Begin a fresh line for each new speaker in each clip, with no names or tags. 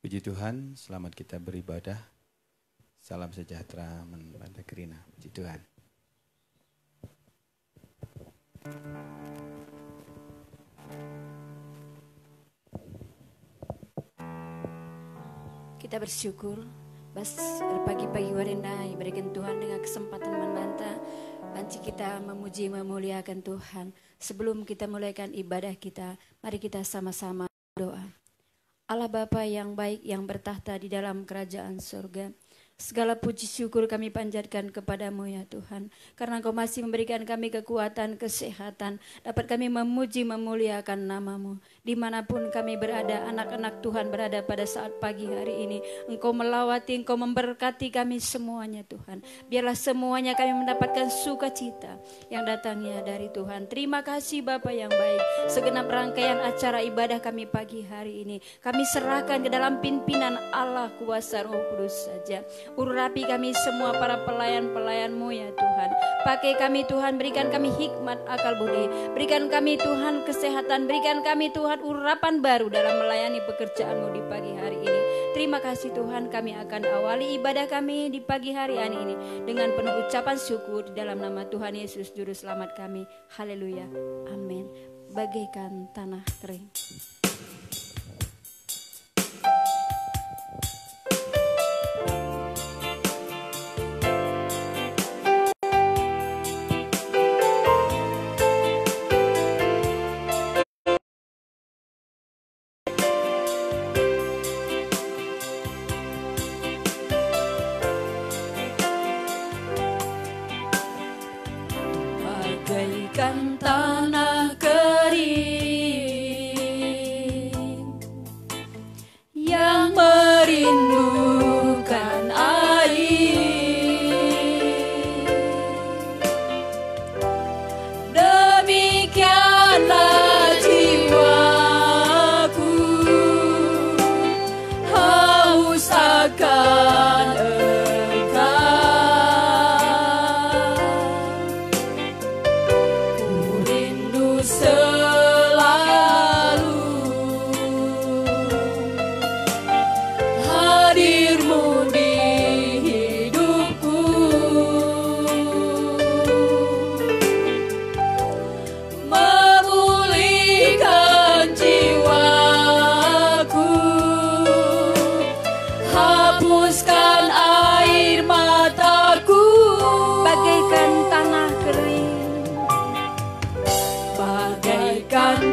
Puji Tuhan, selamat kita beribadah. Salam sejahtera Bante Krina. Puji Tuhan.
Kita bersyukur pagi-pagi warenai berikan Tuhan dengan kesempatan membantah banci kita memuji memuliakan Tuhan. Sebelum kita mulaikan ibadah kita, mari kita sama-sama doa. Allah Bapa yang baik yang bertahta di dalam kerajaan surga, segala puji syukur kami panjatkan kepadamu ya Tuhan, karena Engkau masih memberikan kami kekuatan, kesehatan, dapat kami memuji memuliakan namamu. Dimanapun kami berada, anak-anak Tuhan berada pada saat pagi hari ini, Engkau melawati, Engkau memberkati kami semuanya Tuhan. Biarlah semuanya kami mendapatkan sukacita yang datangnya dari Tuhan. Terima kasih Bapa yang baik. Segenap rangkaian acara ibadah kami pagi hari ini kami serahkan ke dalam pimpinan Allah kuasa Roh Kudus saja. Urapi kami semua para pelayan-pelayan-Mu ya Tuhan. Pakai kami Tuhan, berikan kami hikmat akal budi. Berikan kami Tuhan kesehatan, berikan kami Tuhan urapan baru dalam melayani pekerjaan-Mu di pagi hari ini. Terima kasih Tuhan, kami akan awali ibadah kami di pagi hari ini dengan penuh ucapan syukur di dalam nama Tuhan Yesus Juru Selamat kami. Haleluya. Amin. Bagaikan tanah kering. Bagaikan tanah kering yang merindukan air, demikianlah jiwaku haus akan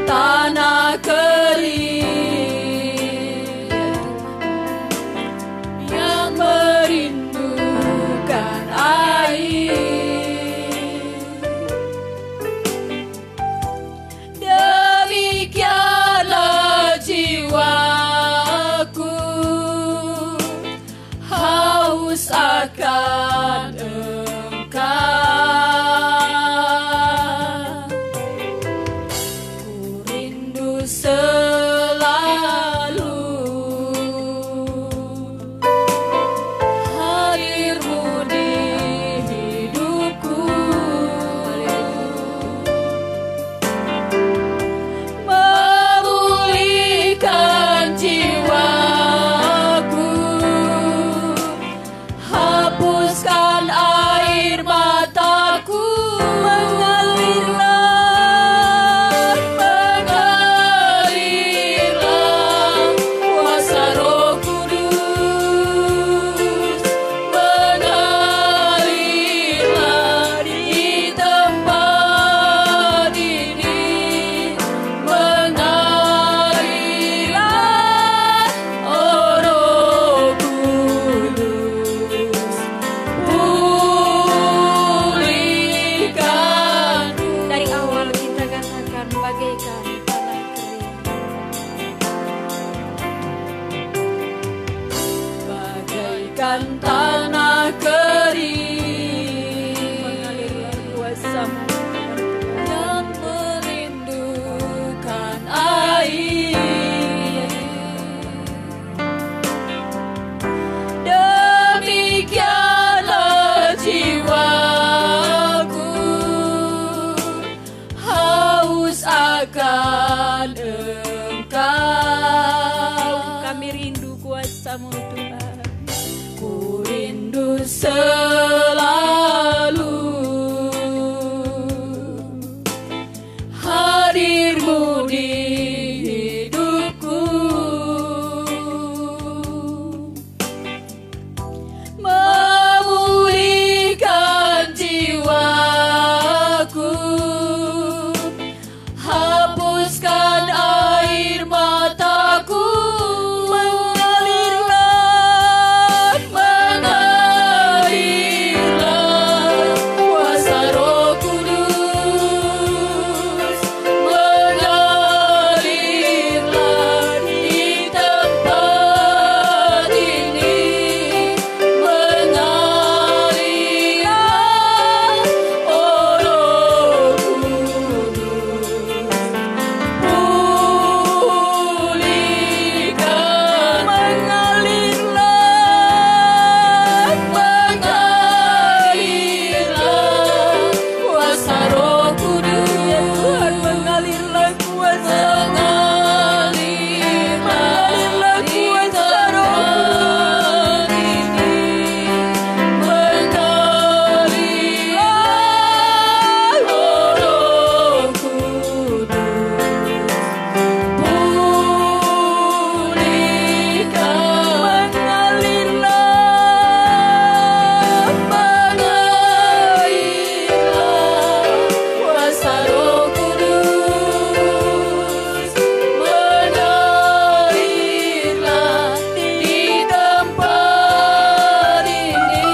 tanah kering yang merindukan air, demikianlah jiwaku haus akan tanah kering yang merindukan air, demikianlah jiwaku haus akan Engkau. Kami rindu kuasa kuasa-Mu Tuhan. Ku rindu selalu hadir-Mu di hidupku, memulihkan jiwaku, hapuskan air mataku, mengalirlah kuasa Roh Kudus, mengalirlah di tempat ini, mengalirlah, oh Roh Kudus, pulihkan, mengalirlah, mengalirlah kuasa Roh Kudus, ya Tuhan, mengalirlah kuasa, mengalirlah kuasa Roh Kudus ini, mengalirlah, oh Roh Kudus, pulihkan, mengalirlah, mengalirlah kuasa Roh Kudus, mengalirlah di tempat ini,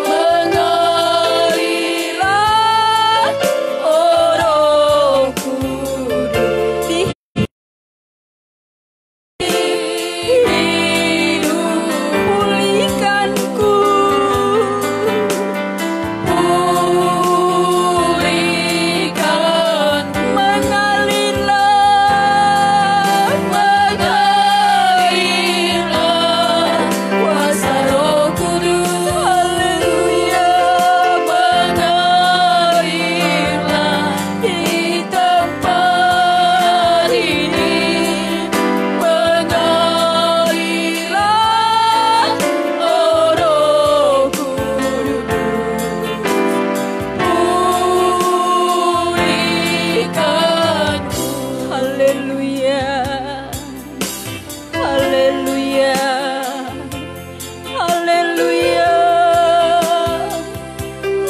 mengalirlah, oh Roh Kudus, di hidup, pulihkanku, pulihkan, mengalirlah, mengalirlah kuasa Roh Kudus, haleluya, mengalirlah di tempat ini, mengalirlah, oh Roh Kudus, pulihkanku, haleluya, haleluya, haleluya,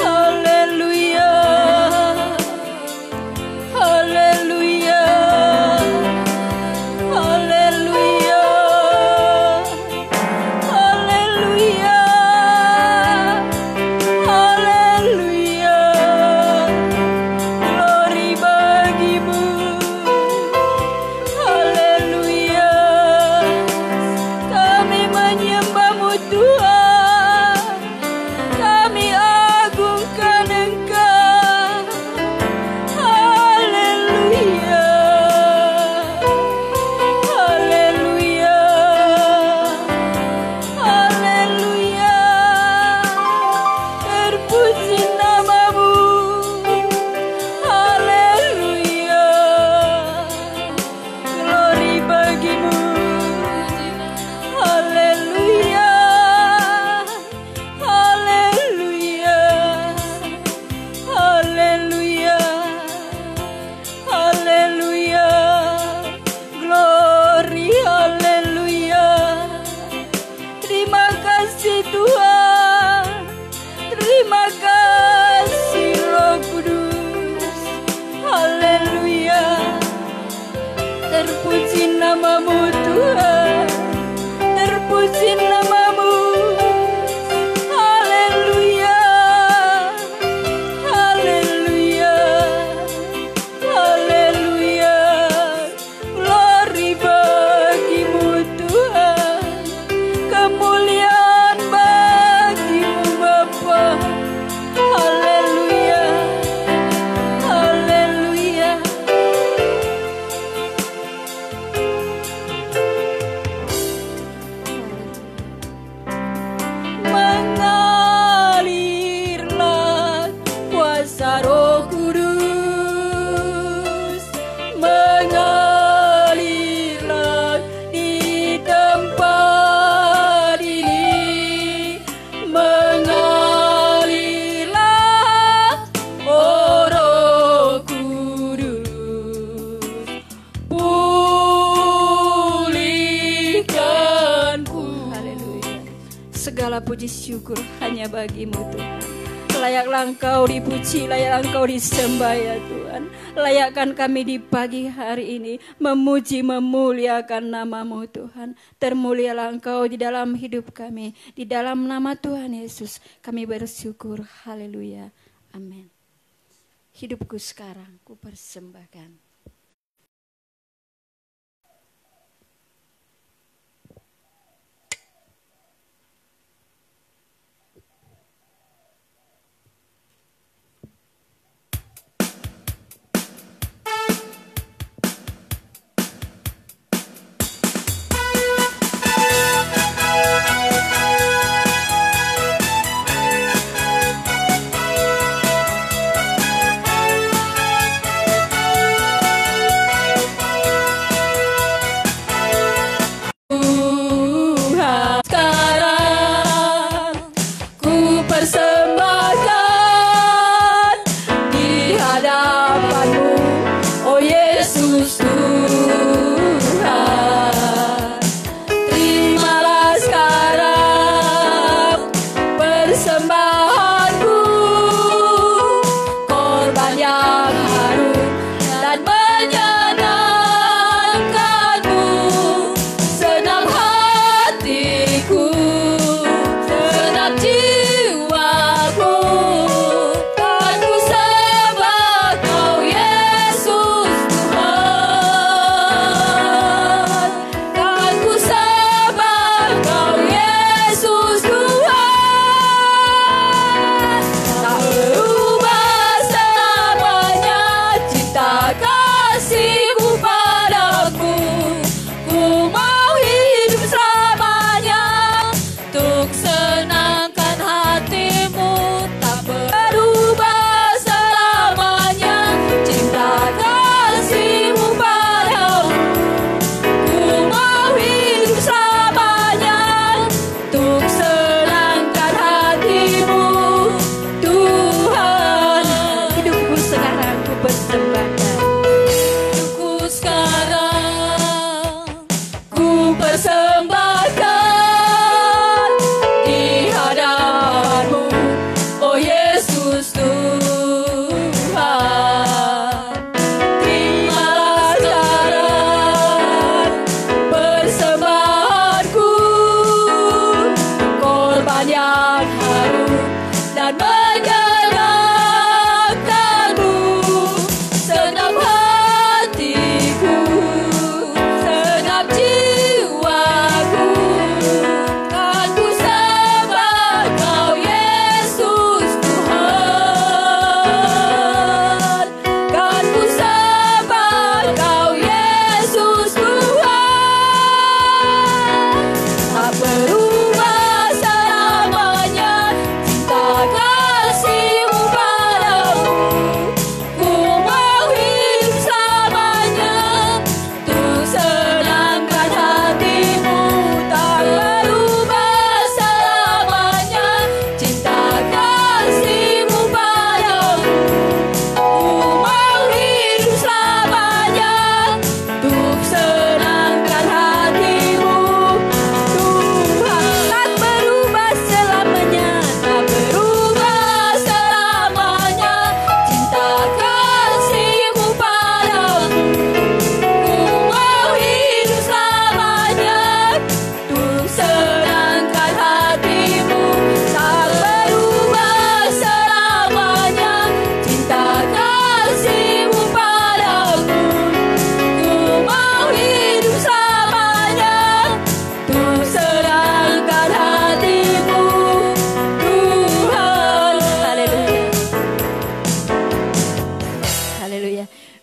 haleluya, haleluya, haleluya, haleluya, haleluya, glory bagi-Mu, haleluya, kami menyembah-Mu Tuhan, kami agungkan Engkau, haleluya, haleluya, haleluya, terpuji nama-Mu, haleluya, glory bagi-Mu, haleluya, haleluya, haleluya, haleluya, glory, haleluya, terima kasih Tuhan, terima kasih Roh Kudus, haleluya, terpuji nama-Mu Tuhan, terpuji nama-Mu, haleluya, haleluya, haleluya, glory bagi-Mu Tuhan, kemuliaan bagi-Mu Bapa, haleluya, haleluya. segala puji syukur hanya bagimu Tuhan. Layaklah Engkau dipuji, layaklah Engkau disembah ya Tuhan. Layakkan kami di pagi hari ini memuji, memuliakan nama-Mu Tuhan. Termulialah Engkau di dalam hidup kami. Di dalam nama Tuhan Yesus kami bersyukur. Haleluya. Amin. Hidupku sekarang ku persembahkan.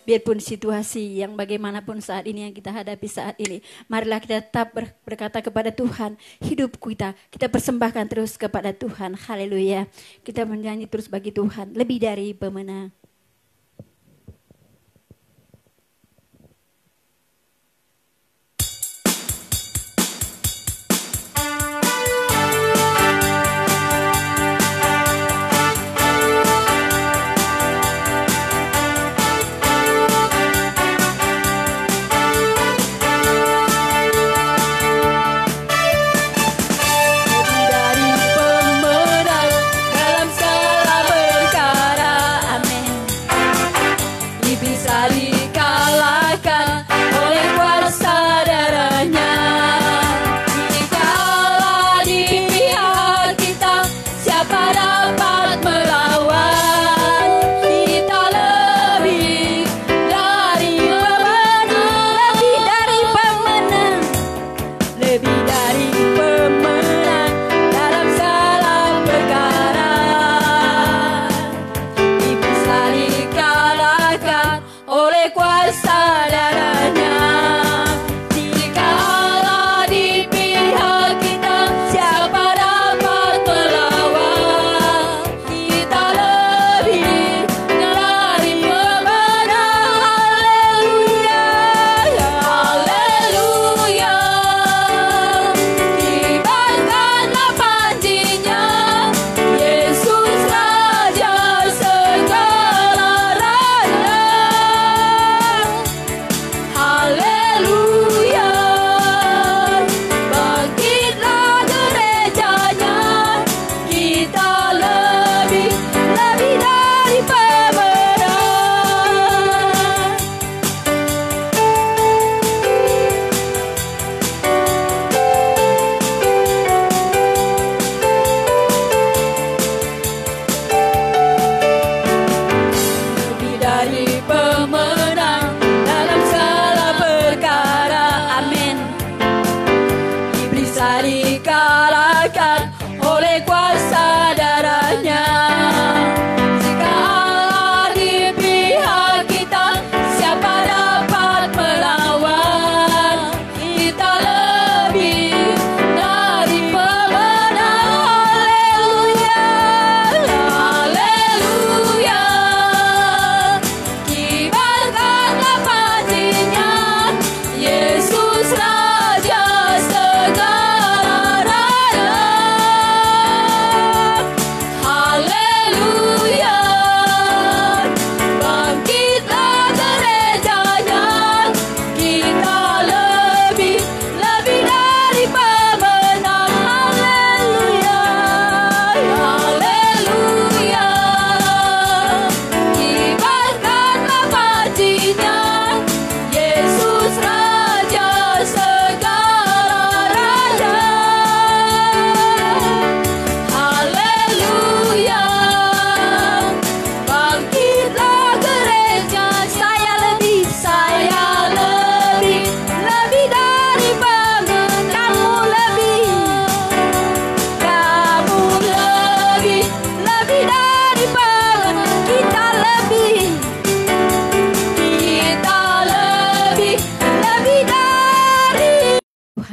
Biarpun situasi yang bagaimanapun saat ini yang kita hadapi saat ini, marilah kita tetap berkata kepada Tuhan, hidup kita persembahkan terus kepada Tuhan. Haleluya. Kita menyanyi terus bagi Tuhan, lebih dari pemenang.
Dari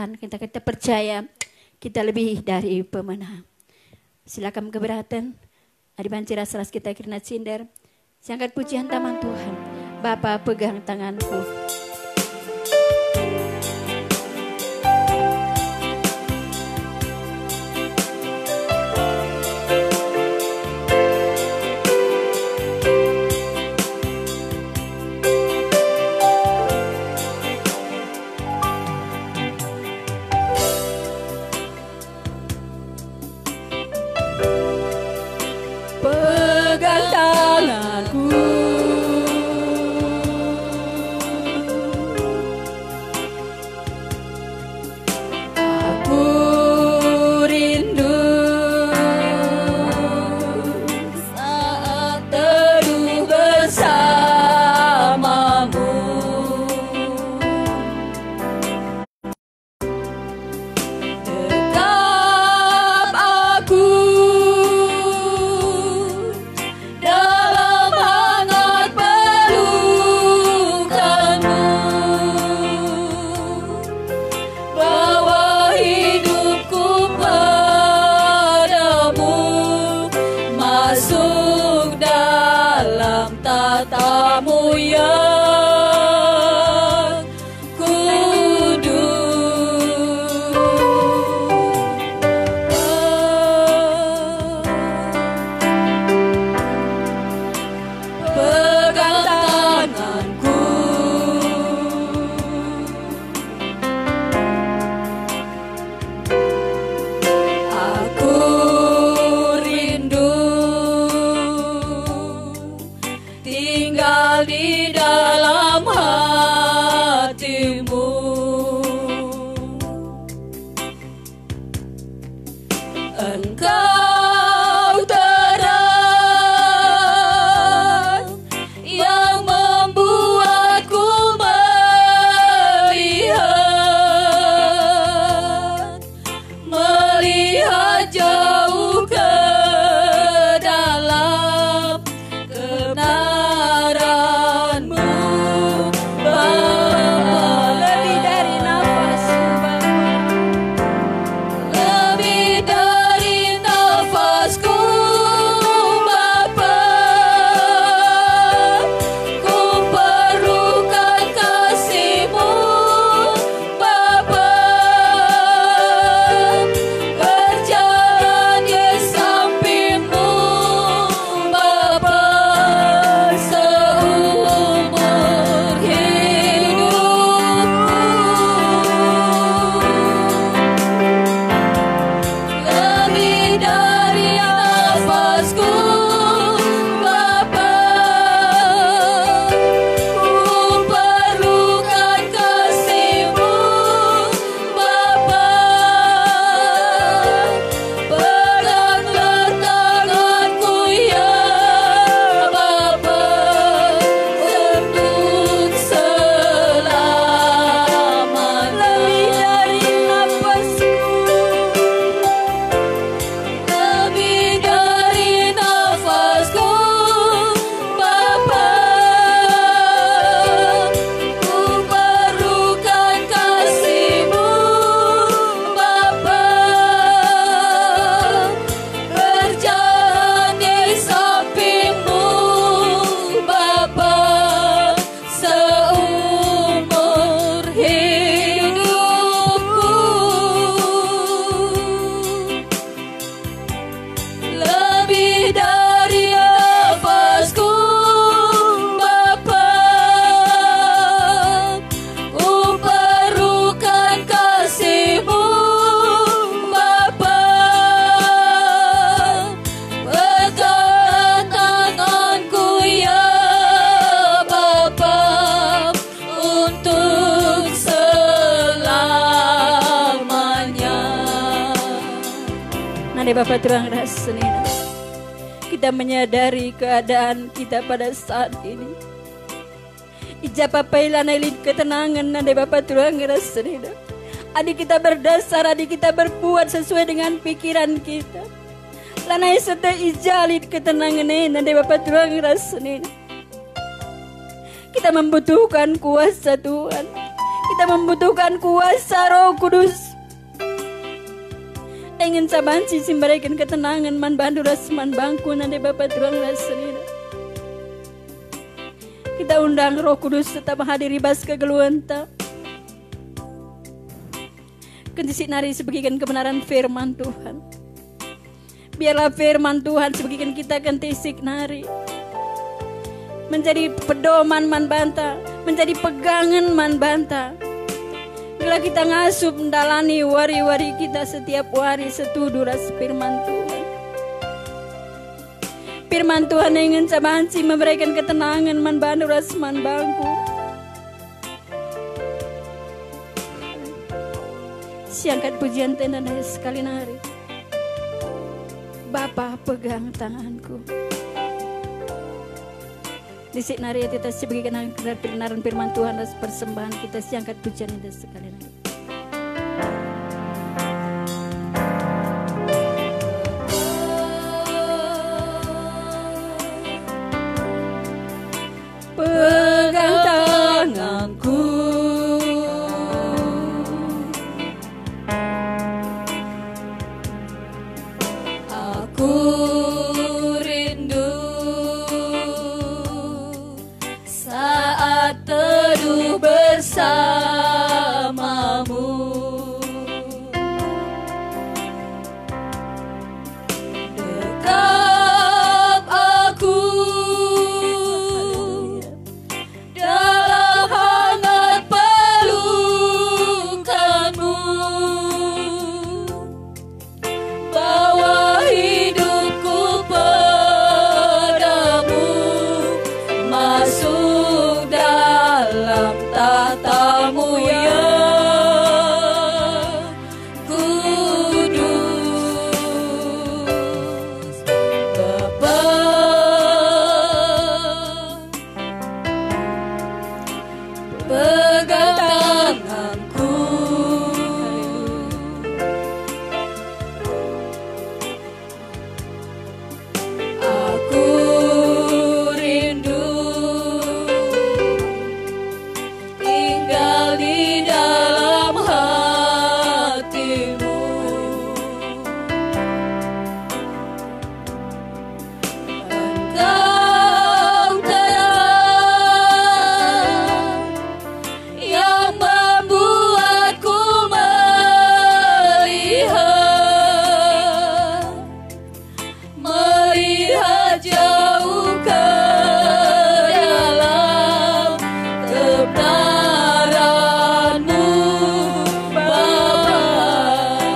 Tuhan, kita percaya kita lebih dari pemenang. Silakan keberatan, Adi Bancira seras kita kirna cinder, siangkat pujian taman Tuhan. Bapa pegang tanganku.
Bapak terang rasanya kita menyadari keadaan kita pada saat ini. Ijapa pailana ilin ketenangan nade Bapak terang rasanya. Adik kita berdasar, adik kita berbuat sesuai dengan pikiran kita. Lanai sete ijalit ketenangan nade Bapak terang rasanya. Kita membutuhkan kuasa Tuhan. Kita Kita membutuhkan kuasa Roh Kudus. Ingin sabanci simbarikan ketenangan man banduras man bangku nande Bapa Tuhan rasenina. Kita undang Roh Kudus tetap menghadiri bas kegeluanta. Kentisik nari sebagian kebenaran firman Tuhan. Biarlah firman Tuhan sebagian kita kentisik nari. Menjadi pedoman man banta, menjadi pegangan man banta. Bila kita ngasup mendalani wari-wari kita setiap hari setudu ras firman Tuhan. Firman Tuhan ingin sabanci memberikan ketenangan man bandu ras man bangku. Siangkat pujian tenan sekali nari. Bapa pegang tanganku. Disik nari kita sebagai kebenaran firman Tuhan dan persembahan kita siangkat pujian itu sekali lagi. Pegang tanganku, aku teduh bersamamu. Dekap aku dalam hangat pelukanmu. Bawa hidupku padamu, masuk dalam tatamu yang kudus. Bapa, pegang tanganku, aku rindu tinggal di dalam hatimu. Engkau terang yang membuatku melihat jauh ke dalam kebenaranmu. Bapa,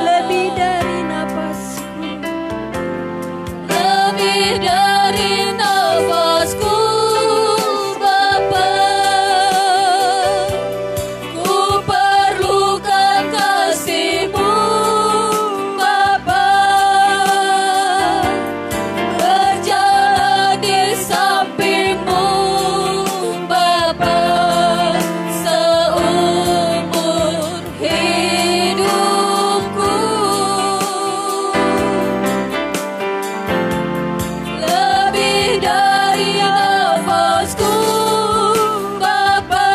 lebih dari napasku, lebih dari nafasku. Bapa, ku perlukan kasih-Mu. Bapa, berjalan di samping-Mu. Bapa, seumur hidupku. Lebih dari nafasku. Bapa,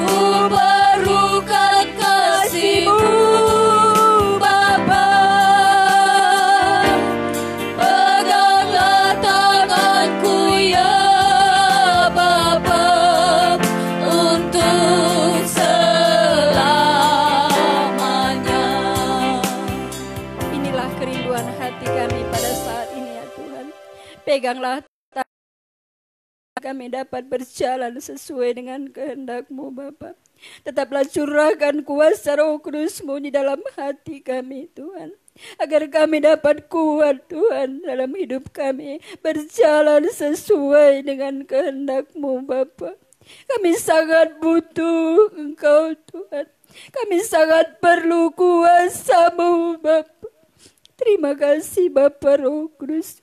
ku perlukan kasih-Mu. Bapa, peganglah tanganku ya Bapa, untuk selamanya. Inilah kerinduan hati kami pada saat ini ya Tuhan. Peganglah kami dapat berjalan sesuai dengan kehendak-Mu Bapa. Tetaplah curahkan kuasa Roh Kudus-Mu di dalam hati kami Tuhan. Agar kami dapat kuat Tuhan dalam hidup kami. Berjalan sesuai dengan kehendak-Mu Bapa. Kami sangat butuh Engkau Tuhan. Kami sangat perlu kuasa-Mu Bapa. Terima kasih Bapa Roh Kudus.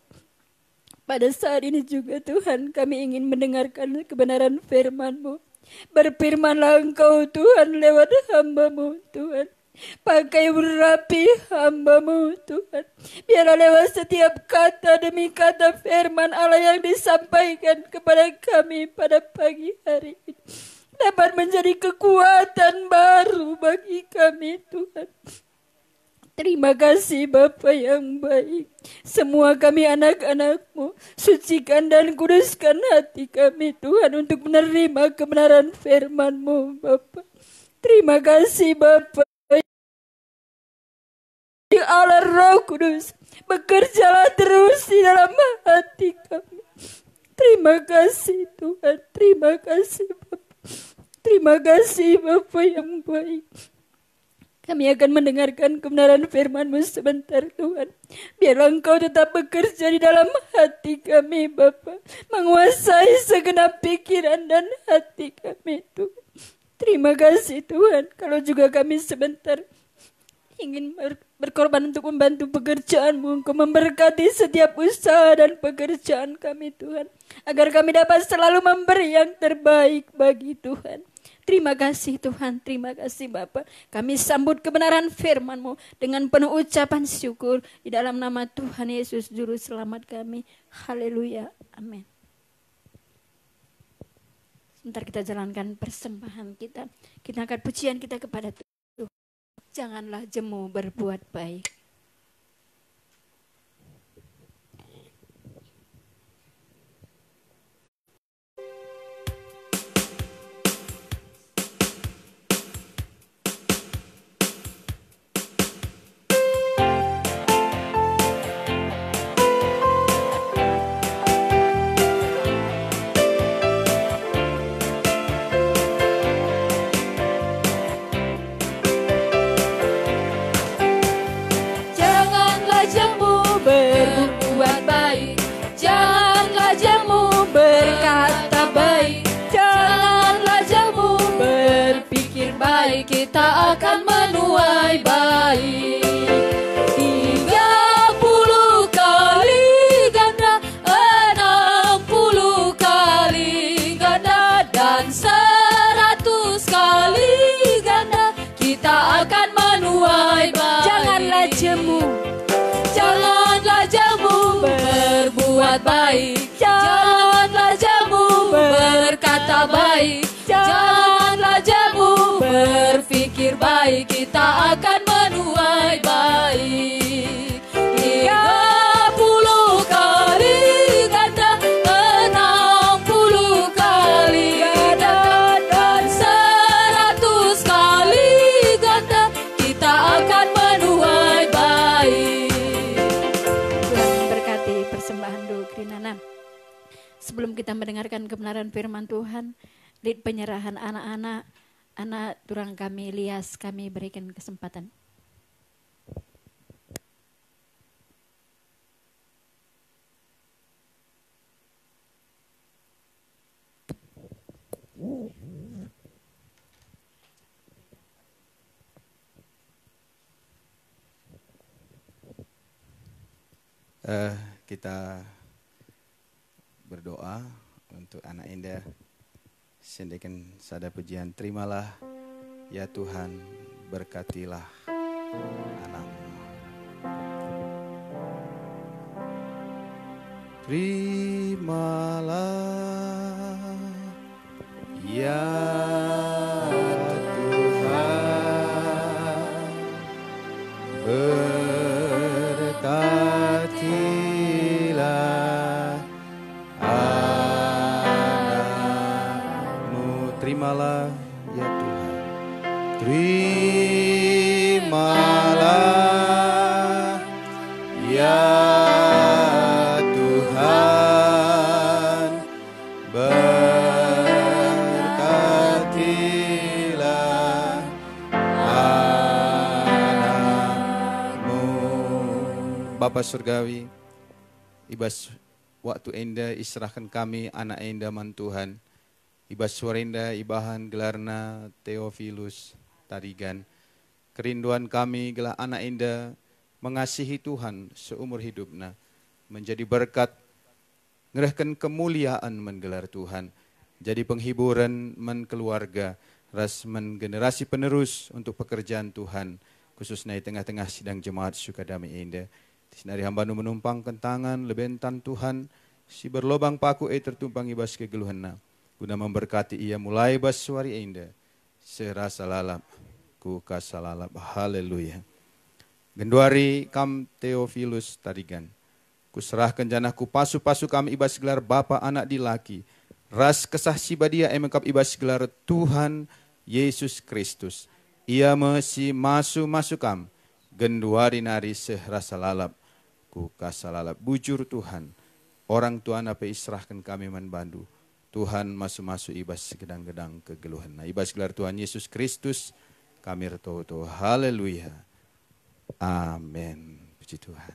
Pada saat ini juga Tuhan kami ingin mendengarkan kebenaran firman-Mu. Berfirmanlah Engkau Tuhan lewat hamba-Mu Tuhan. Pakai urapi hamba-Mu Tuhan. Biarlah lewat setiap kata demi kata firman Allah yang disampaikan kepada kami pada pagi hari ini. dapat menjadi kekuatan baru bagi kami Tuhan. Terima kasih Bapa yang baik. Semua kami anak-anak-Mu, sucikan dan kuduskan hati kami Tuhan untuk menerima kebenaran firman-Mu Bapa. Terima kasih Bapa. Allah Roh Kudus, bekerjalah terus di dalam hati kami. Terima kasih Tuhan, terima kasih Bapa. Terima kasih Bapa yang baik. Kami akan mendengarkan kebenaran firman-Mu sebentar Tuhan. Biarlah Engkau tetap bekerja di dalam hati kami Bapa. Menguasai segenap pikiran dan hati kami Tuhan. Terima kasih Tuhan. Kalau juga kami sebentar ingin berkorban untuk membantu pekerjaan-Mu. Engkau memberkati setiap usaha dan pekerjaan kami Tuhan. Agar kami dapat selalu memberi yang terbaik bagi Tuhan. Terima kasih Tuhan, terima kasih Bapa. Kami sambut kebenaran firman-Mu dengan penuh ucapan syukur. Di dalam nama Tuhan Yesus Juru Selamat kami. Haleluya, amin. Sebentar kita jalankan persembahan kita. Kita angkat pujian kita kepada Tuhan. Janganlah jemu berbuat baik.
Kita akan menuai baik 30 kali ganda, 60 kali ganda, dan 100 kali ganda. Kita akan menuai baik.
Janganlah jemu,
janganlah jemu berbuat baik. Janganlah jemu berkata baik. Janganlah jemu berpikir baik. Kita akan menuai baik 30 kali ganda, 60 kali ganda, dan 100 kali ganda. Kita akan menuai baik.
Tuhan memberkati persembahan Dokrinana. Sebelum kita mendengarkan kebenaran firman Tuhan, lead penyerahan anak-anak, anak turang kami, Lias, kami berikan kesempatan.
Kita berdoa untuk anak Indah. Sendekan sada pujian, terimalah ya Tuhan, berkatilah anakmu. Terimalah ya Tuhan, berkatilah anakmu. Terimalah ya Tuhan, terimalah ya Tuhan, berkatilah anakmu. Bapa Surgawi, ibas waktu Enda israhkan kami anak Enda man Tuhan. Ibas suarenda ibahan gelarna Theophilus Tarigan. Kerinduan kami gelar anak Enda mengasihi Tuhan seumur hidupna. Menjadi berkat, ngerahkan kemuliaan menggelar Tuhan. Jadi penghiburan men keluarga, ras men generasi penerus untuk pekerjaan Tuhan. Khususnya di tengah-tengah sidang jemaat Sukadami Enda. Sinari hamba nu menumpang kentangan lebentan Tuhan, si berlobang paku tertumpang ibas kegeluhanna. guna memberkati ia mulai basuari enda serasa lalap ku kasalalap. Haleluya. Genduari kam Theophilus tarigan. Kuserahkan janahku pasu-pasu kami ibas gelar Bapa anak dilaki. Ras kesah sibadia emekap ibas gelar Tuhan Yesus Kristus. Ia mesi masu kam. Genduari nari serasa lalap ku kasalalap. Bujur Tuhan. Orang Tuhan apa israhkan kami manbandu. Tuhan masuk-masuk ibas gedang-gedang kegeluhan. Nah, ibas gelar Tuhan Yesus Kristus kami reto-to. Haleluya. Amin. Puji Tuhan.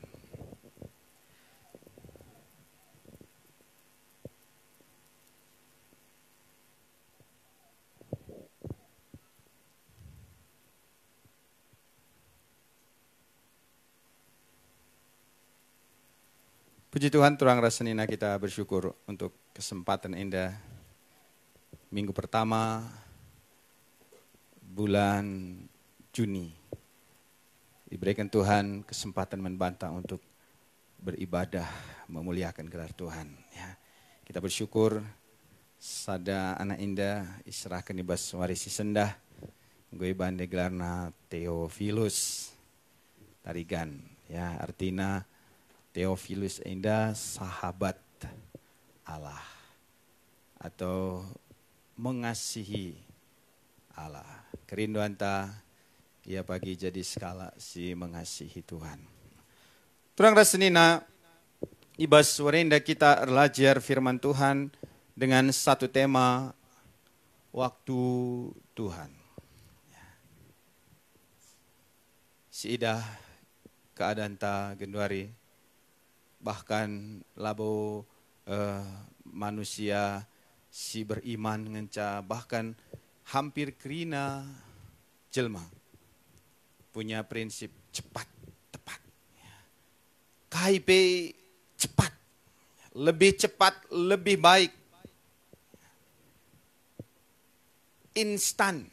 Puji Tuhan, turang rasenina kita bersyukur untuk kesempatan indah minggu pertama bulan Juni. Diberikan Tuhan kesempatan membantah untuk beribadah, memuliakan gelar Tuhan. Ya. Kita bersyukur sada anak indah israhkan ibas warisi sendah. Gue bande gelarna Theophilus tarigan. Ya, artinya Theophilus indah sahabat Allah atau mengasihi Allah. Kerinduan ta ia pagi jadi skala si mengasihi Tuhan. Turang rasenina ibas warenda kita belajar firman Tuhan dengan satu tema waktu Tuhan. Si idah keadaan ta genduari bahkan labo manusia si beriman ngenca bahkan hampir kerina jelma punya prinsip cepat tepat. KIP cepat, lebih baik, instan,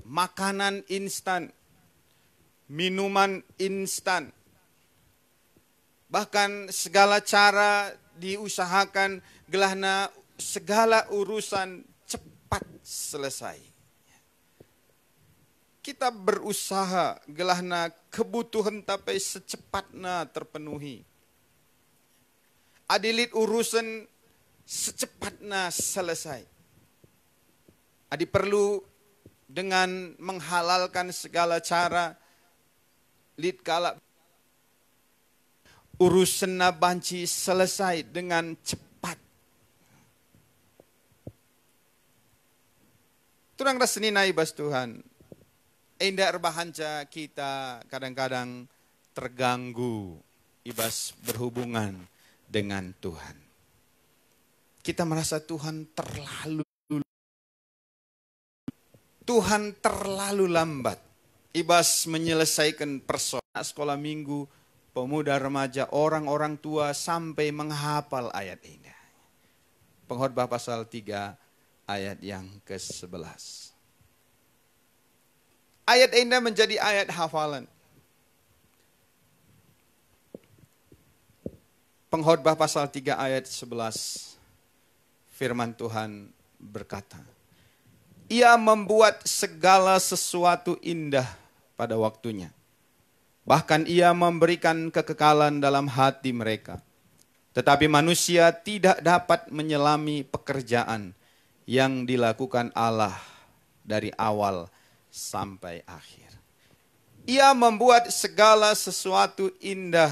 makanan instan, minuman instan. Bahkan segala cara diusahakan gelahna segala urusan cepat selesai. Kita berusaha gelahna kebutuhan tapi secepatnya terpenuhi. Adilit urusan secepatnya selesai. Adi perlu dengan menghalalkan segala cara lid kala urusan banci selesai dengan cepat. Turang rasenina ibas Tuhan. Indah erbahanca kita kadang-kadang terganggu ibas berhubungan dengan Tuhan. Kita merasa Tuhan terlalu lambat. Ibas menyelesaikan persoalan sekolah minggu, pemuda remaja, orang-orang tua sampai menghafal ayat indah. Pengkhotbah pasal 3 ayat yang ke-11. Ayat indah menjadi ayat hafalan. Pengkhotbah pasal 3 ayat 11. Firman Tuhan berkata, Ia membuat segala sesuatu indah pada waktunya. Bahkan ia memberikan kekekalan dalam hati mereka. Tetapi manusia tidak dapat menyelami pekerjaan yang dilakukan Allah dari awal sampai akhir. Ia membuat segala sesuatu indah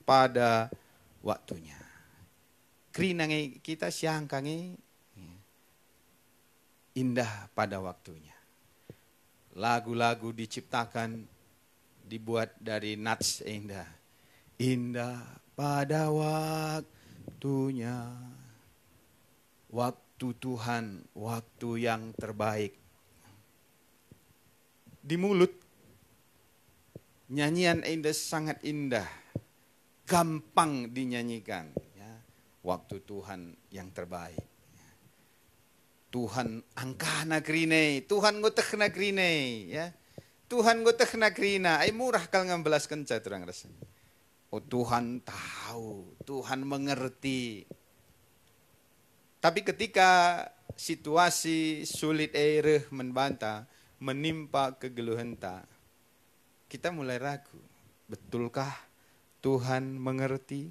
pada waktunya. Kerinangi kita siangkangi indah pada waktunya. Lagu-lagu diciptakan, dibuat dari nats indah. Indah pada waktunya. Waktu Tuhan, waktu yang terbaik. Di mulut, nyanyian indah sangat indah. Gampang dinyanyikan. Ya. Waktu Tuhan yang terbaik. Tuhan angkana krine, Tuhan ngoteh na krine, ya. Tuhan ngoteh na krina, ay murah kal ngambelaskan saya terang rasa. Oh Tuhan tahu, Tuhan mengerti. Tapi ketika situasi sulit ereh membantah, menimpa kegeluhan ta, kita mulai ragu. Betulkah Tuhan mengerti?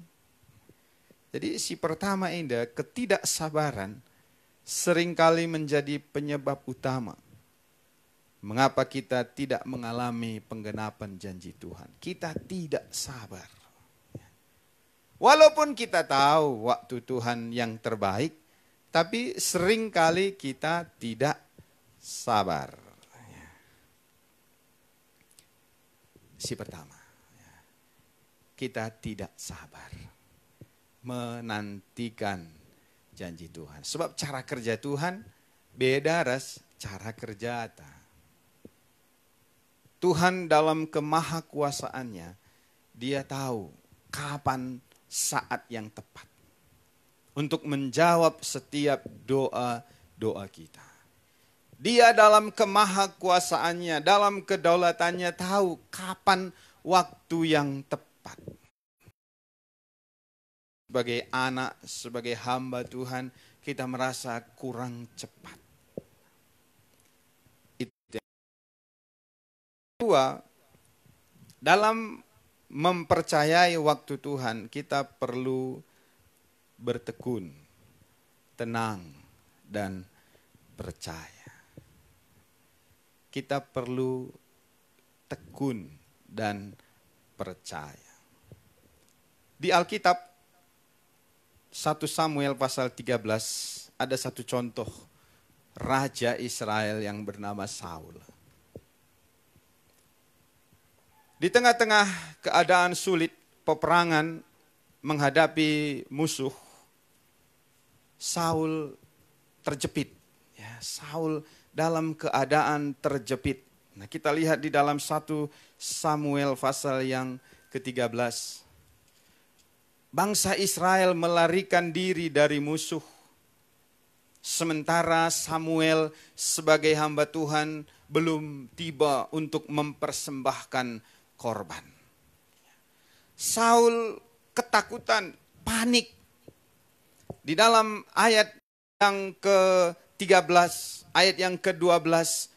Jadi si pertama ini ketidaksabaran seringkali menjadi penyebab utama mengapa kita tidak mengalami penggenapan janji Tuhan. Kita tidak sabar. Walaupun kita tahu waktu Tuhan yang terbaik, tapi seringkali kita tidak sabar. Si pertama, kita tidak sabar menantikan janji Tuhan. Sebab cara kerja Tuhan beda cara kerja kita. Tuhan dalam kemahakuasaannya, dia tahu kapan saat yang tepat untuk menjawab setiap doa-doa kita. Dia dalam kemahakuasaannya, dalam kedaulatannya tahu kapan waktu yang tepat. Sebagai anak, sebagai hamba Tuhan, kita merasa kurang cepat. Kedua, dalam mempercayai waktu Tuhan, kita perlu bertekun, tenang, dan percaya. Kita perlu tekun dan percaya. Di Alkitab, 1 Samuel pasal 13, ada satu contoh Raja Israel yang bernama Saul. Di tengah-tengah keadaan sulit, peperangan menghadapi musuh, Saul terjepit. Ya, Saul dalam keadaan terjepit. Nah, kita lihat di dalam 1 Samuel pasal yang ke-13. Bangsa Israel melarikan diri dari musuh. Sementara Samuel sebagai hamba Tuhan belum tiba untuk mempersembahkan korban. Saul ketakutan, panik. Di dalam ayat yang ke-13, ayat yang ke-12,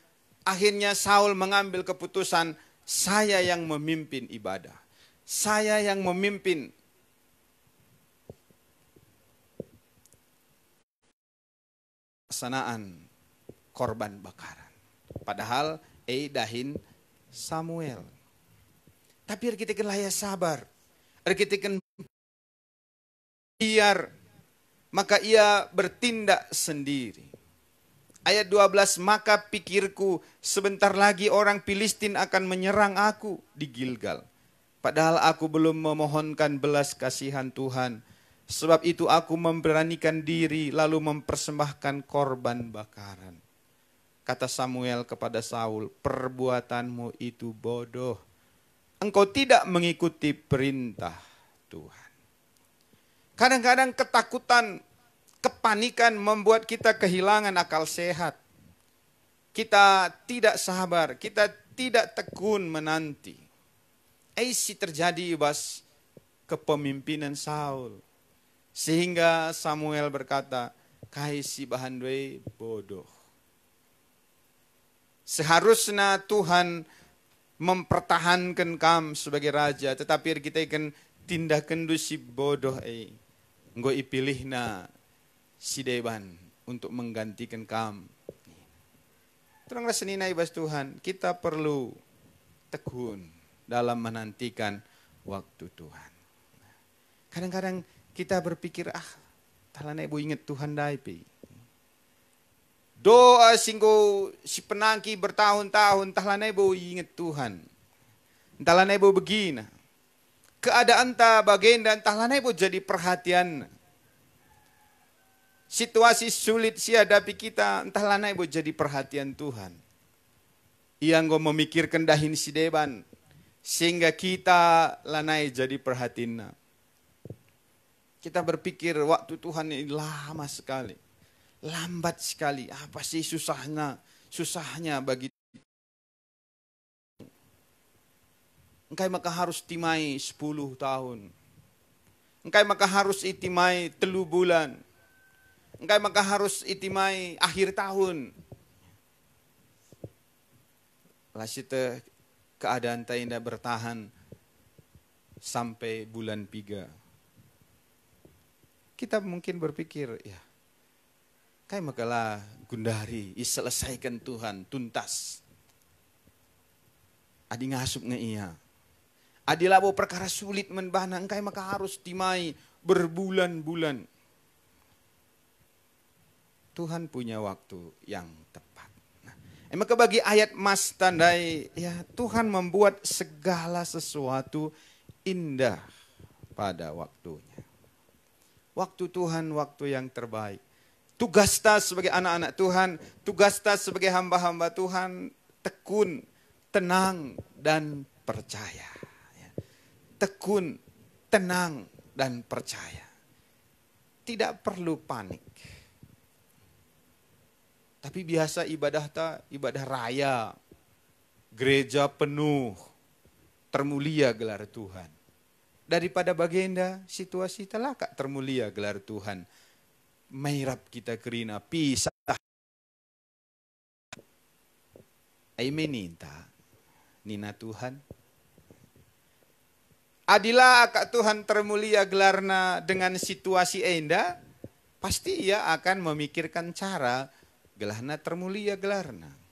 akhirnya Saul mengambil keputusan, saya yang memimpin ibadah. Saya yang memimpin pelaksanaan korban bakaran. Padahal dahin Samuel. Tapi kita kan layak sabar. Kita kan biar, maka ia bertindak sendiri. Ayat 12, maka pikirku sebentar lagi orang Filistin akan menyerang aku di Gilgal. Padahal aku belum memohonkan belas kasihan Tuhan. Sebab itu aku memberanikan diri lalu mempersembahkan korban bakaran. Kata Samuel kepada Saul, perbuatanmu itu bodoh. Engkau tidak mengikuti perintah Tuhan. Kadang-kadang ketakutan, kepanikan membuat kita kehilangan akal sehat. Kita tidak sabar, kita tidak tekun menanti. Isi terjadi bas kepemimpinan Saul. Sehingga Samuel berkata, kai si bahandwe bodoh. Seharusnya Tuhan mempertahankan kam sebagai raja, tetapi kita akan tindakan si bodoh Enggo ipilih na si Deban untuk menggantikan kam. Terang rasanina ibas Tuhan, kita perlu tekun dalam menantikan waktu Tuhan. Kadang-kadang kita berpikir, talana ibu ingat Tuhan daipi. Doa singgo si penangki bertahun-tahun, talana ibu ingat Tuhan. Talana ibu begina. Keadaan ta bagian dan talana ibu jadi perhatian. Situasi sulit si hadapi kita, talana ibu jadi perhatian Tuhan. Ia engkau memikirkan dahin si Deban, sehingga kita lanai jadi perhatian. Kita berpikir waktu Tuhan ini lama sekali. Lambat sekali. Apa sih susahnya bagi engkai maka harus timai 10 tahun. Engkai maka harus itimai 3 bulan. engkai maka harus itimai akhir tahun. Lasita keadaan tainda bertahan sampai bulan 3. Kita mungkin berpikir, ya, kai makalah gundari, selesaikan Tuhan, tuntas. Adi ngasup nge iya. Adi labo perkara sulit menbana, engkai maka harus timai berbulan-bulan. Tuhan punya waktu yang tepat. Nah, maka bagi ayat mas tandai, ya Tuhan membuat segala sesuatu indah pada waktunya. Waktu Tuhan, waktu yang terbaik. Tugas kita sebagai anak-anak Tuhan, tugas kita sebagai hamba-hamba Tuhan, tekun, tenang, dan percaya. Tekun, tenang, dan percaya. Tidak perlu panik. Tapi biasa ibadah raya, gereja penuh, termulia gelar Tuhan. Daripada bagenda situasi telaka termulia gelar Tuhan. Mairap kita kerina pisah. Aimeninta, nina Tuhan. Adilah akak Tuhan termulia gelarna dengan situasi enda, pasti ia akan memikirkan cara gelahna termulia gelarna.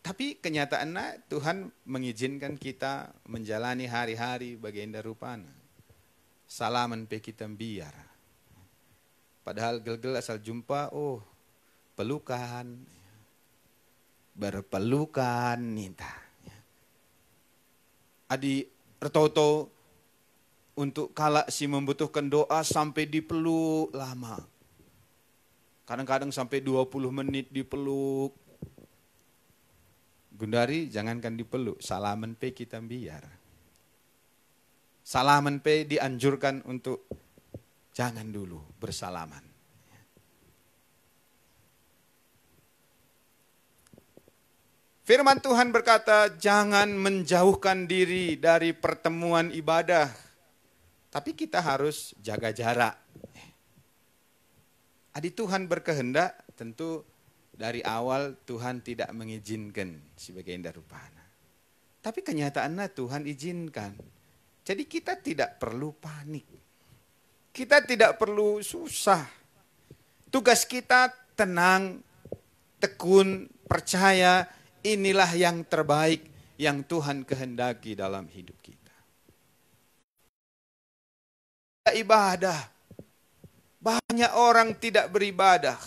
Tapi kenyataannya Tuhan mengizinkan kita menjalani hari-hari bagenda rupana. Salaman pe kita biar. Padahal gel-gel asal jumpa, oh pelukan, berpelukan ninta. Adi retoto untuk kala si membutuhkan doa sampai dipeluk lama. Kadang-kadang sampai 20 menit dipeluk. Gundari jangankan dipeluk, salaman pe kita biar. Salaman pe dianjurkan untuk jangan dulu bersalaman. Firman Tuhan berkata, jangan menjauhkan diri dari pertemuan ibadah. Tapi kita harus jaga jarak. Adi Tuhan berkehendak, tentu dari awal Tuhan tidak mengizinkan sebagai indah rupana. Tapi kenyataannya Tuhan izinkan. Jadi kita tidak perlu panik. Kita tidak perlu susah. Tugas kita tenang, tekun, percaya inilah yang terbaik yang Tuhan kehendaki dalam hidup kita. Ibadah. Banyak orang tidak beribadah.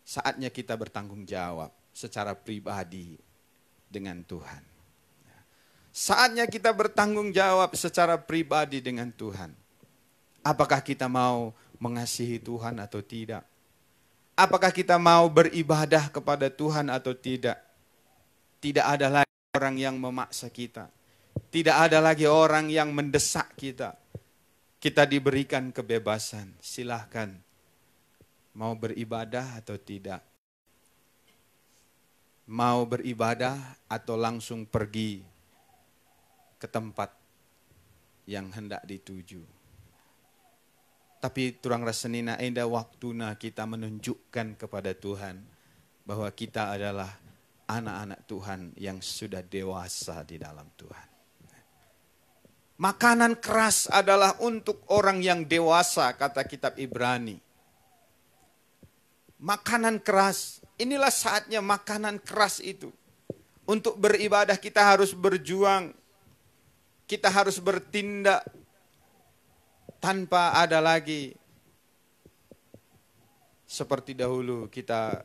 Saatnya kita bertanggung jawab secara pribadi dengan Tuhan. Saatnya kita bertanggung jawab secara pribadi dengan Tuhan. Apakah kita mau mengasihi Tuhan atau tidak? Apakah kita mau beribadah kepada Tuhan atau tidak? Tidak ada lagi orang yang memaksa kita. Tidak ada lagi orang yang mendesak kita. Kita diberikan kebebasan, silahkan mau beribadah atau tidak. Mau beribadah atau langsung pergi ke tempat yang hendak dituju. Tapi turang rasenina enda waktuna kita menunjukkan kepada Tuhan bahwa kita adalah anak-anak Tuhan yang sudah dewasa di dalam Tuhan. Makanan keras adalah untuk orang yang dewasa, kata kitab Ibrani. Makanan keras, inilah saatnya makanan keras itu. Untuk beribadah kita harus berjuang, kita harus bertindak tanpa ada lagi seperti dahulu kita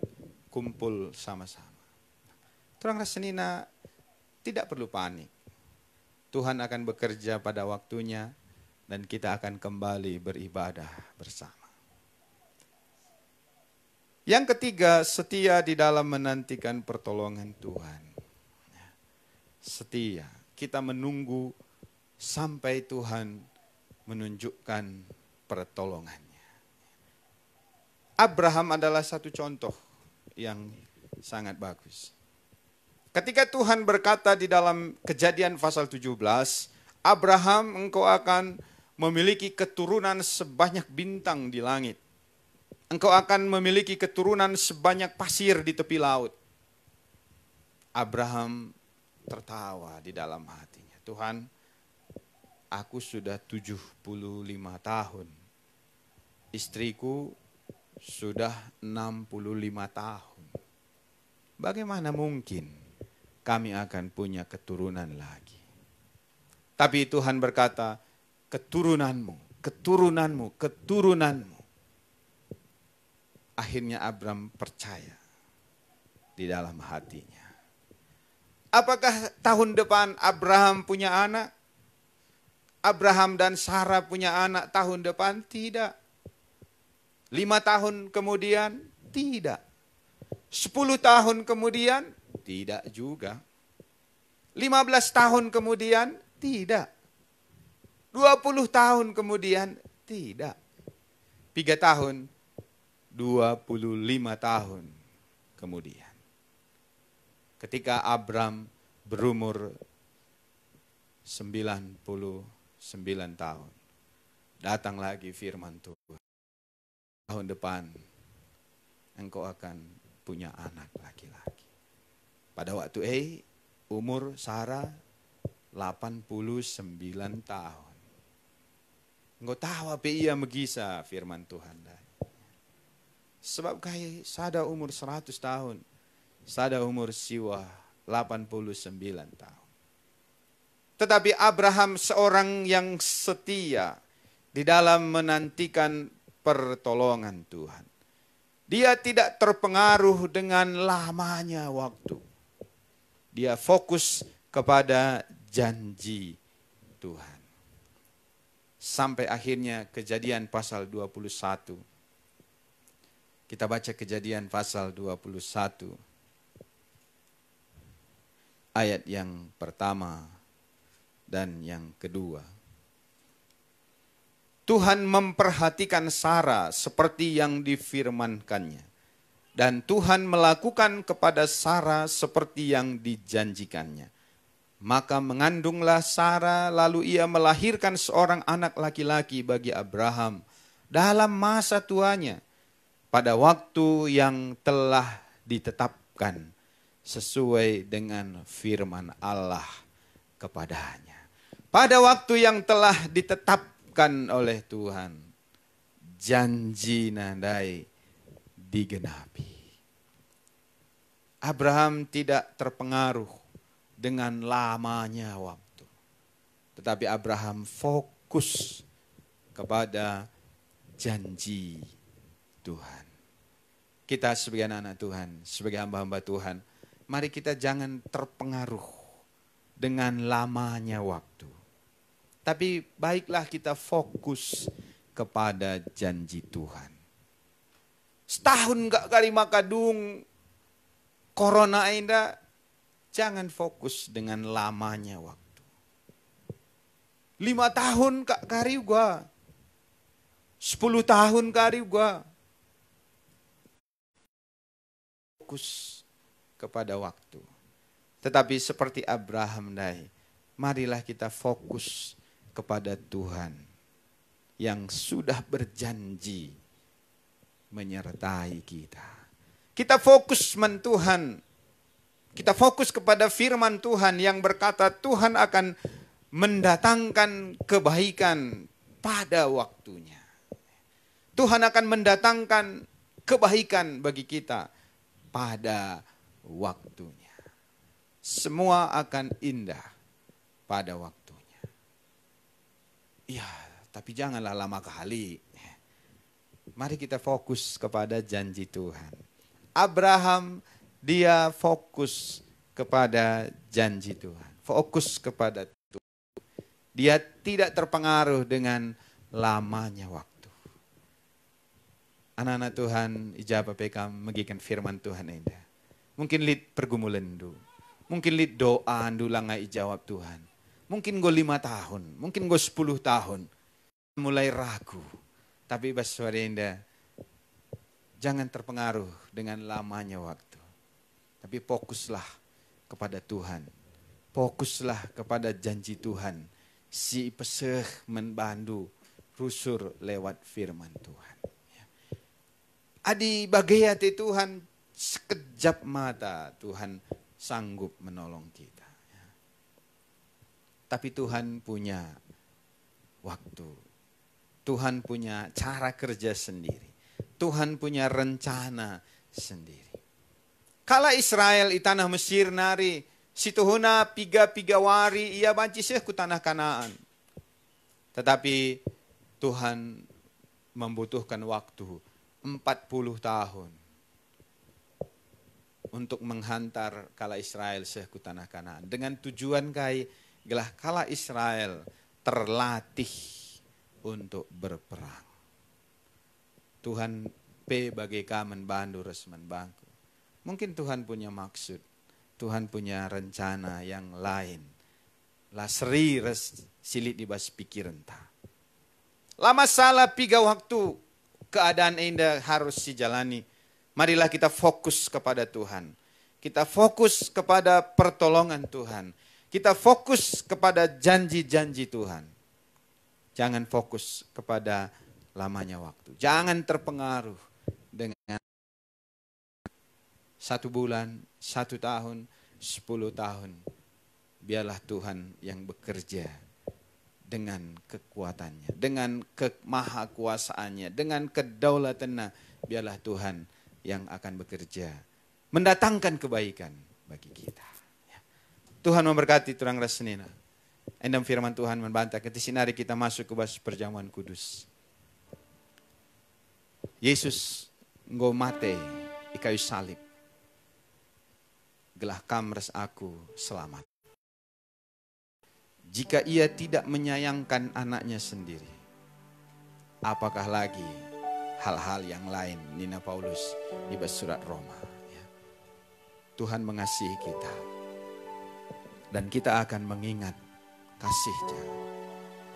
kumpul sama-sama. Turang rasenina tidak perlu panik. Tuhan akan bekerja pada waktunya dan kita akan kembali beribadah bersama. Yang ketiga, setia di dalam menantikan pertolongan Tuhan. Setia, kita menunggu sampai Tuhan menunjukkan pertolongannya. Abraham adalah satu contoh yang sangat bagus. Ketika Tuhan berkata di dalam Kejadian pasal 17, Abraham engkau akan memiliki keturunan sebanyak bintang di langit. Engkau akan memiliki keturunan sebanyak pasir di tepi laut. Abraham tertawa di dalam hatinya. Tuhan, aku sudah 75 tahun. Istriku sudah 65 tahun. Bagaimana mungkin kami akan punya keturunan lagi? Tapi Tuhan berkata, keturunanmu, keturunanmu, keturunanmu. Akhirnya Abram percaya di dalam hatinya. Apakah tahun depan Abraham punya anak? Abraham dan Sarah punya anak tahun depan? Tidak. 5 tahun kemudian? Tidak. 10 tahun kemudian? Tidak juga. 15 tahun kemudian? Tidak. 20 tahun kemudian? Tidak. 3 tahun, 25 tahun kemudian. Ketika Abram berumur 99 tahun, datang lagi firman Tuhan. Tahun depan engkau akan punya anak laki-laki. Pada waktu umur Sarah 89 tahun. Engkau tahu apa ia megisa firman Tuhan. Sebab kai sada umur 100 tahun. Sada umur siwa 89 tahun. Tetapi Abraham seorang yang setia di dalam menantikan pertolongan Tuhan. Dia tidak terpengaruh dengan lamanya waktu. Dia fokus kepada janji Tuhan. Sampai akhirnya Kejadian pasal 21. Kita baca Kejadian pasal 21. Ayat yang pertama dan yang kedua. Tuhan memperhatikan Sarah seperti yang difirmankannya. Dan Tuhan melakukan kepada Sarah seperti yang dijanjikannya. Maka mengandunglah Sarah, lalu ia melahirkan seorang anak laki-laki bagi Abraham dalam masa tuanya, pada waktu yang telah ditetapkan sesuai dengan firman Allah kepadanya. Pada waktu yang telah ditetapkan oleh Tuhan, janji nandai digenapi. Abraham tidak terpengaruh dengan lamanya waktu. Tetapi Abraham fokus kepada janji Tuhan. Kita sebagai anak-anak Tuhan, sebagai hamba-hamba Tuhan, mari kita jangan terpengaruh dengan lamanya waktu. Tapi baiklah kita fokus kepada janji Tuhan. Setahun gak kali makadung corona ainda, jangan fokus dengan lamanya waktu. 5 tahun kak kari gua, 10 tahun kari gua. Fokus kepada waktu. Tetapi seperti Abraham dai, marilah kita fokus kepada Tuhan yang sudah berjanji menyertai kita. Kita fokus Tuhan. Kita fokus kepada firman Tuhan yang berkata Tuhan akan mendatangkan kebaikan pada waktunya. Tuhan akan mendatangkan kebaikan bagi kita pada waktunya. Semua akan indah pada waktunya. Ya, tapi janganlah lama kali. Mari kita fokus kepada janji Tuhan. Abraham dia fokus kepada janji Tuhan. Fokus kepada Tuhan. Dia tidak terpengaruh dengan lamanya waktu. Anak-anak Tuhan, ijabah pekam megikan firman Tuhan indah. Mungkin lid pergumulan du. Mungkin lid doa du langai jawab Tuhan. Mungkin go 5 tahun, mungkin go 10 tahun. Mulai ragu. Tapi baswara indah, jangan terpengaruh dengan lamanya waktu. Tapi fokuslah kepada Tuhan. Fokuslah kepada janji Tuhan si peseh membantu rusur lewat firman Tuhan. Adi bagayati Tuhan sekejap mata Tuhan sanggup menolong kita. Tapi Tuhan punya waktu. Tuhan punya cara kerja sendiri. Tuhan punya rencana sendiri. Kala Israel di tanah Mesir nari, situhuna piga wari ia banci seh ku tanah Kanaan. Tetapi Tuhan membutuhkan waktu 40 tahun untuk menghantar kala Israel seh ku tanah Kanaan. Dengan tujuan kai gelah kala Israel terlatih untuk berperang. Tuhan bagaikan membantu resmen bangku. Mungkin Tuhan punya maksud, Tuhan punya rencana yang lain. Lah seri silit di bas pikiran ta. Lama salah piga waktu keadaan indah harus dijalani. Marilah kita fokus kepada Tuhan. Kita fokus kepada pertolongan Tuhan. Kita fokus kepada janji-janji Tuhan. Jangan fokus kepada lamanya waktu. Jangan terpengaruh dengan 1 bulan, 1 tahun, 10 tahun. Biarlah Tuhan yang bekerja dengan kekuatannya, dengan kemahakuasaannya, dengan kedaulatannya. Biarlah Tuhan yang akan bekerja, mendatangkan kebaikan bagi kita. Tuhan memberkati turang rasnina. Endam firman Tuhan membantah ketika sinari kita masuk ke bas perjamuan kudus. Yesus nggo mate di kayu salib. Gelah kamres aku selamat. Jika ia tidak menyayangkan anaknya sendiri, apakah lagi hal-hal yang lain, Nina Paulus di surat Roma. Tuhan mengasihi kita. Dan kita akan mengingat kasih-Nya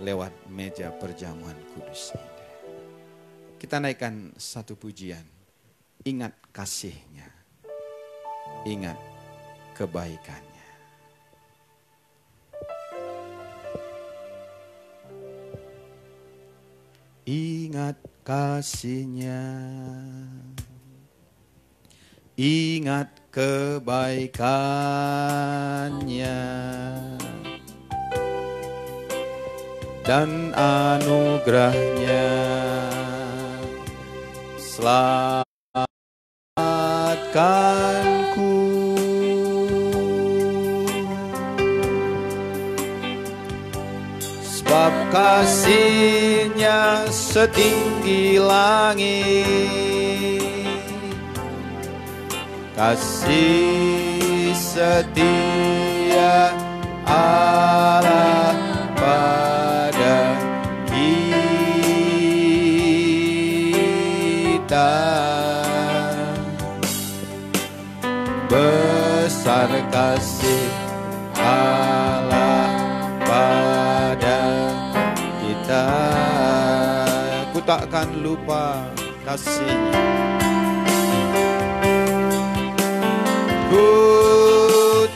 lewat meja perjamuan kudus ini. Kita naikkan satu pujian. Ingat kasih-Nya. Ingat kebaikan-Nya. Ingat kasih-Nya. Ingat kebaikan-Nya. Dan anugerah-Nya. Selamatkanku. Sebab kasih-Nya setinggi langit. Kasih setia Allah pada kita. Besar kasih Allah pada kita. Ku takkan lupa kasih-Nya. Ku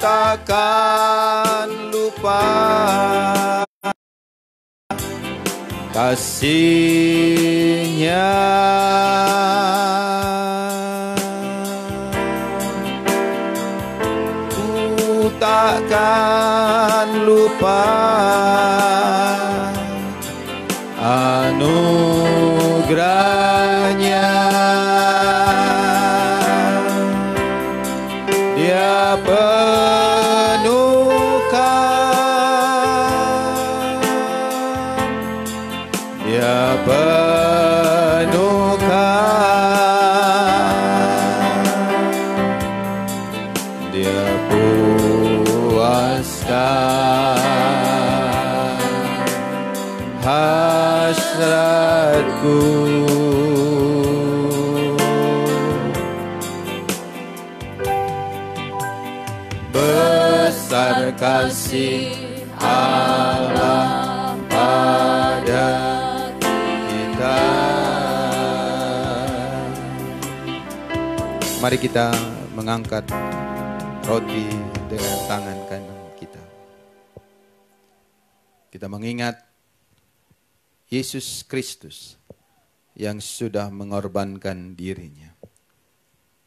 takkan lupa kasih-Nya. Ku takkan lupa anugerah-Nya. Dia penuhkan, Dia penuhkan, Dia puaskan hasratku. Besar kasih Allah pada kita. Mari kita mengangkat roti dengan tangan kanan kita. Kita mengingat Yesus Kristus yang sudah mengorbankan dirinya.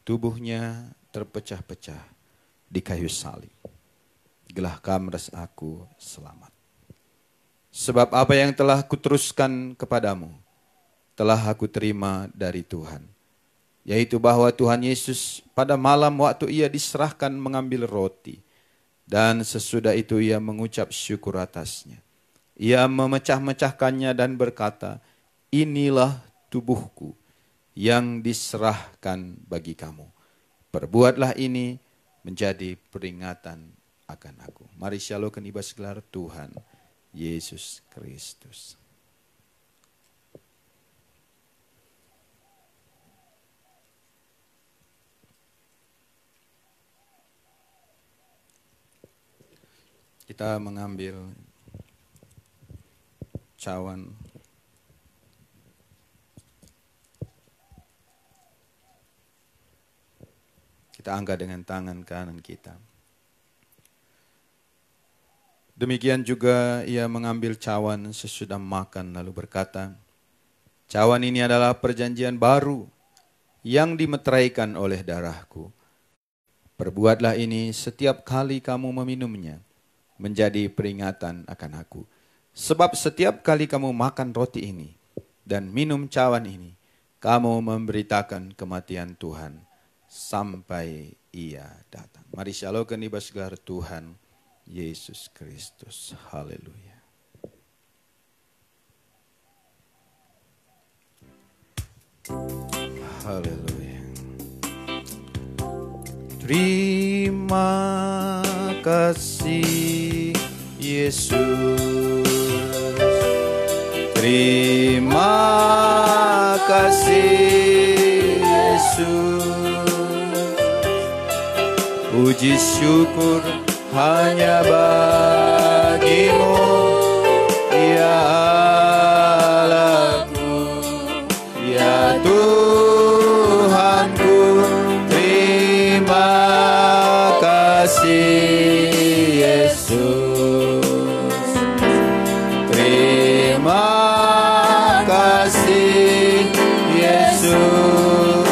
Tubuhnya terpecah-pecah di kayu salib. Gelah kamras aku selamat. Sebab apa yang telah kuteruskan kepadamu, telah aku terima dari Tuhan. Yaitu bahwa Tuhan Yesus pada malam waktu ia diserahkan mengambil roti. Dan sesudah itu ia mengucap syukur atasnya. Ia memecah-mecahkannya dan berkata, inilah tubuhku yang diserahkan bagi kamu. Perbuatlah ini menjadi peringatan akan aku. Mari shalomkan ibas gelar Tuhan Yesus Kristus. Kita mengambil cawan. Kita angkat dengan tangan kanan kita. Demikian juga ia mengambil cawan sesudah makan lalu berkata, cawan ini adalah perjanjian baru yang dimeteraikan oleh darahku. Perbuatlah ini setiap kali kamu meminumnya, menjadi peringatan akan aku. Sebab setiap kali kamu makan roti ini dan minum cawan ini, kamu memberitakan kematian Tuhan sampai ia datang. Mari shalomkan ibas gelar Tuhan Yesus Kristus. Haleluya. Haleluya. Terima kasih Yesus. Terima kasih Yesus. Puji syukur hanya bagimu, ya Allahku, ya Tuhanku. Terima kasih Yesus. Terima kasih Yesus.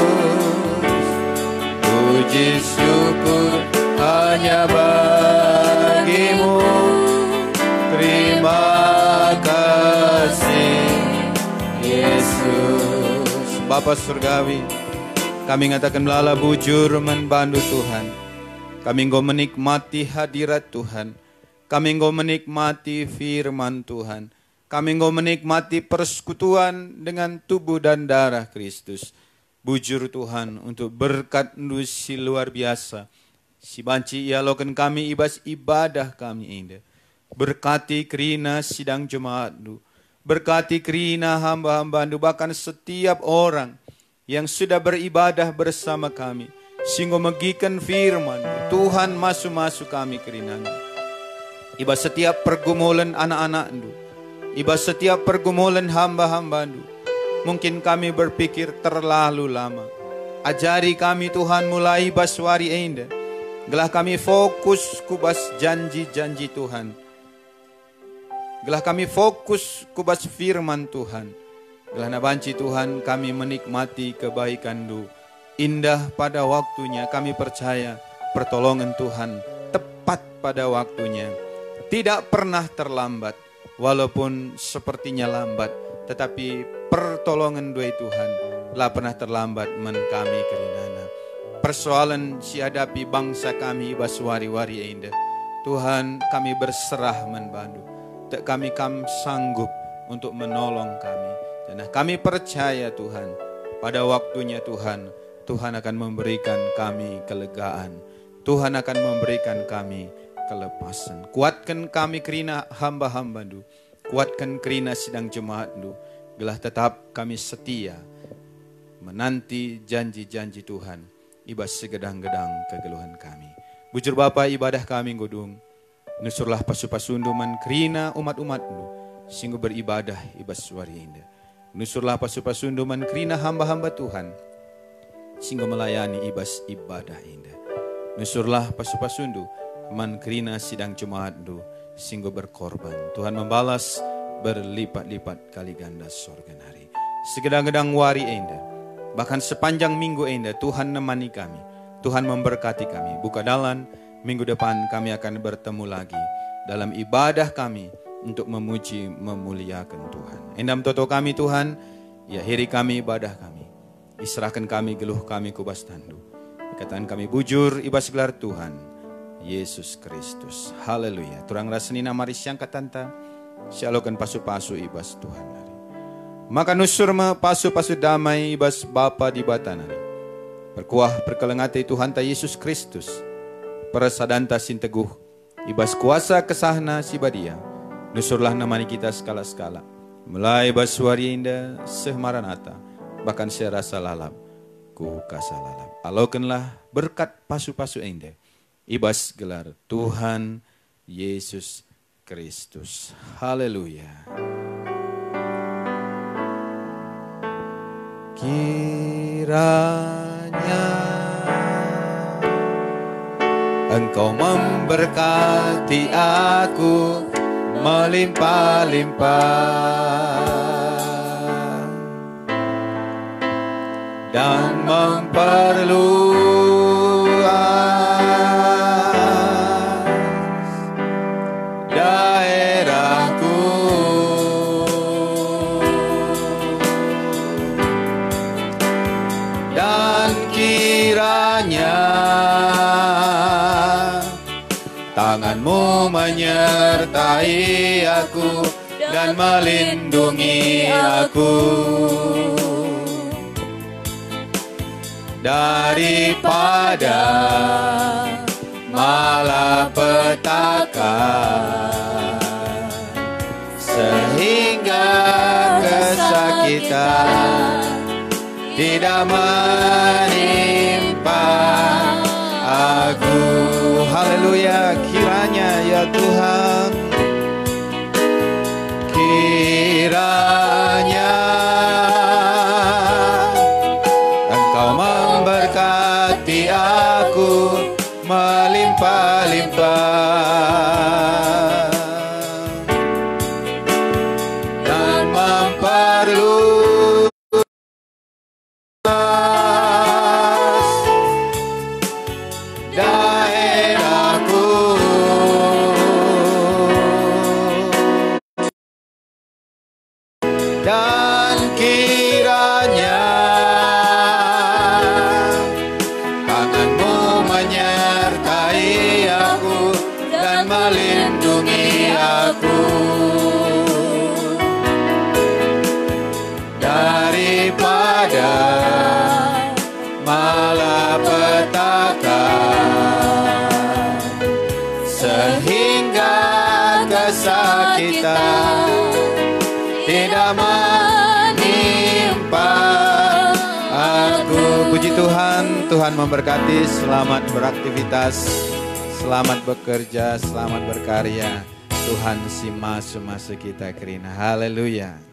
Puji syukur hanya bagimu. Terima kasih Yesus. Bapa Surgawi, kami ngatakan lala bujur membantu Tuhan. Kami engkau menikmati hadirat Tuhan. Kami engkau menikmati firman Tuhan. Kami engkau menikmati persekutuan dengan tubuh dan darah Kristus. Bujur Tuhan untuk berkat si luar biasa. Si banci ia lokan kami ibas ibadah kami indah. Berkati kerina sidang jemaat-Nu. Berkati kerina hamba-hamba-Nu. Bahkan setiap orang yang sudah beribadah bersama kami. Sehingga megikan firman Tuhan masuk-masuk kami kerina-Nu. Iba setiap pergumulan anak-anak-Nu. Iba setiap pergumulan hamba-hamba-Nu. Mungkin kami berpikir terlalu lama. Ajari kami Tuhan mulai baswari enda. Gelah kami fokus kubas janji-janji Tuhan. Gelah kami fokus kubas firman Tuhan. Gelah nabanci Tuhan kami menikmati kebaikan-Nu. Indah pada waktunya, kami percaya pertolongan Tuhan tepat pada waktunya. Tidak pernah terlambat, walaupun sepertinya lambat, tetapi pertolongan Dua Tuhan lah pernah terlambat men kami kerinana. Persoalan si hadapi bangsa kami baswari-wari indah. Tuhan kami berserah membantu. Tak kami sanggup untuk menolong kami. Dan kami percaya Tuhan, pada waktunya Tuhan akan memberikan kami kelegaan. Tuhan akan memberikan kami kelepasan. Kuatkan kami kerina hamba-hamba-Nu. Kuatkan kerina sidang jemaat-Nu. Gelah tetap kami setia menanti janji-janji Tuhan. Ibas segedang-gedang kegeluhan kami. Bujur Bapa ibadah kami godung. Nusurlah pasu-pasundu man kerina umat-umat-Nu. Singgu beribadah ibas suari indah. Nusurlah pasu-pasundu man kerina hamba-hamba Tuhan. Singgo melayani ibas ibadah indah. Nusurlah pasu-pasundu man kerina sidang jemaat-Nu. singgo berkorban. Tuhan membalas berlipat-lipat kali ganda sorga nari. Segedang-gedang wari enda, bahkan sepanjang minggu enda, Tuhan nemani kami. Tuhan memberkati kami. Buka dalan, minggu depan kami akan bertemu lagi dalam ibadah kami untuk memuji, memuliakan Tuhan. Endam toto kami Tuhan, ya hiri kami ibadah kami. Israhkan kami, geluh kami kubas tandu. Kataan kami bujur, ibas gelar Tuhan Yesus Kristus. Haleluya. Turang rasenina mari siang katanta, sialokan pasu-pasu ibas Tuhan hari. Maka nusur pasu-pasu damai ibas Bapa di batanari. Perkuah perkelengate Tuhan ta Yesus Kristus. Persadanta sinteguh, ibas kuasa kesahna si badia. Nusurlah namani kita skala-skala. Mulai basuari indah sehmaranata, bahkan serasa lalap, ku kasa lalap. Alokanlah berkat pasu-pasu indah, ibas gelar Tuhan Yesus Kristus. Haleluya. Kiranya Engkau memberkati aku melimpah-limpah dan memperluas daerahku, dan kiranya tangan-Mu menyertai aku dan melindungi aku daripada malapetaka, sehingga kesakitan tidak menimpa aku. Haleluya. Kiranya ya Tuhan, kiranya Engkau memberkati aku melimpah-limpah dan memperluas daerahku, dan kiranya tangan-Mu menyertai aku dan melindungi aku daripada malapetaka, sehingga kesakitan tidak menimpa aku. Puji Tuhan, Tuhan memberkati. Selamat beraktivitas, selamat bekerja, selamat berkarya. Tuhan si masu kita kerina. Haleluya.